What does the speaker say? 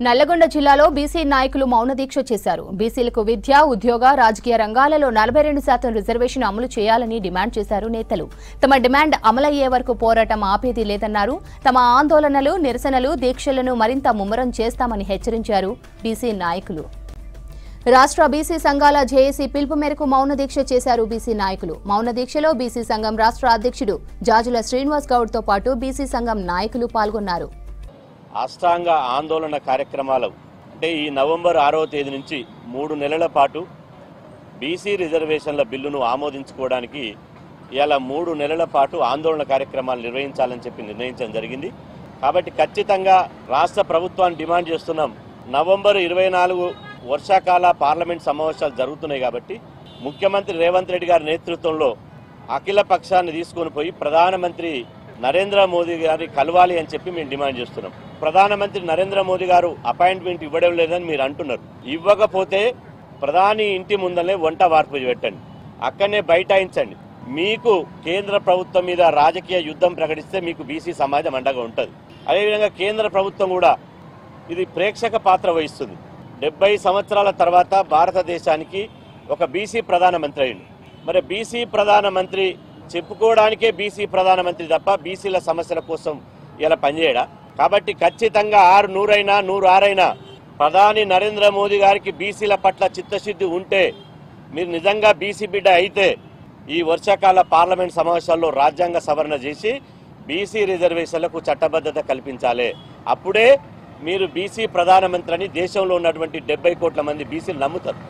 నల్లగొండ జిల్లాలో బీసీ నాయకులు మౌన దీక్ష చేశారు. బీసీలకు విద్య, ఉద్యోగ, రాజకీయ రంగాలలో 42% రిజర్వేషన్ అమలు చేయాలని డిమాండ్ చేశారు నేతలు. తమ డిమాండ్ అమలయ్యే వరకు పోరాటం ఆపేది లేదన్నారు. తమ ఆందోళనలు, నిరసనలు, దీక్షలను మరింత ముమ్మరం చేస్తామని హెచ్చరించారు బీసీ నాయకులు. రాష్ట్ర బీసీ సంఘాల జేఏసీ పిలుపు మేరకు మౌన దీక్ష చేశారు బీసీ నాయకులు. మౌన దీక్షలో బీసీ సంఘం రాష్ట్ర అధ్యక్షుడు జాజుల శ్రీనివాస్ గౌడ్తో పాటు బీసీ సంఘం నాయకులు పాల్గొన్నారు. అష్టాంగ ఆందోళన కార్యక్రమాలు అంటే ఈ నవంబర్ 6వ తేదీ నుంచి 3 నెలల పాటు బీసీ రిజర్వేషన్ల బిల్లును ఆమోదించుకోవడానికి ఇలా 3 నెలల పాటు ఆందోళన కార్యక్రమాలు నిర్వహించాలని చెప్పి నిర్ణయించడం జరిగింది. కాబట్టి ఖచ్చితంగా రాష్ట్ర ప్రభుత్వాన్ని డిమాండ్ చేస్తున్నాం. నవంబర్ 24 వర్షాకాల పార్లమెంట్ సమావేశాలు జరుగుతున్నాయి కాబట్టి ముఖ్యమంత్రి రేవంత్ రెడ్డి గారి నేతృత్వంలో అఖిల పక్షాన్ని తీసుకొని పోయి ప్రధానమంత్రి నరేంద్ర మోదీ గారి కలవాలి అని చెప్పి మేము డిమాండ్ చేస్తున్నాం. ప్రధానమంత్రి నరేంద్ర మోదీ గారు అపాయింట్మెంట్ ఇవ్వడం లేదని మీరు అంటున్నారు. ఇవ్వకపోతే ప్రధాని ఇంటి ముందనే వంట వార్పు పెట్టండి, అక్కడనే బైఠాయించండి. మీకు కేంద్ర ప్రభుత్వం మీద రాజకీయ యుద్ధం ప్రకటిస్తే మీకు బీసీ సమాజం అండగా ఉంటుంది. అదేవిధంగా కేంద్ర ప్రభుత్వం కూడా ఇది ప్రేక్షక పాత్ర వహిస్తుంది. 70 సంవత్సరాల తర్వాత భారతదేశానికి ఒక బీసీ ప్రధానమంత్రి అయ్యింది. మరి బీసీ ప్రధానమంత్రి చెప్పుకోవడానికే బీసీ ప్రధానమంత్రి తప్ప బీసీల సమస్యల కోసం ఇలా పనిచేయడా? కాబట్టి ఖచ్చితంగా 100 106 ప్రధాని నరేంద్ర మోదీ గారికి బీసీల పట్ల చిత్తశుద్ధి ఉంటే, మీరు నిజంగా బీసీ బిడ్డ అయితే ఈ వర్షాకాల పార్లమెంట్ సమావేశాల్లో రాజ్యాంగ సవరణ చేసి బీసీ రిజర్వేషన్లకు చట్టబద్ధత కల్పించాలి. అప్పుడే మీరు బీసీ ప్రధానమంత్రి అని దేశంలో ఉన్నటువంటి 70 కోట్ల మంది బీసీలు నమ్ముతారు.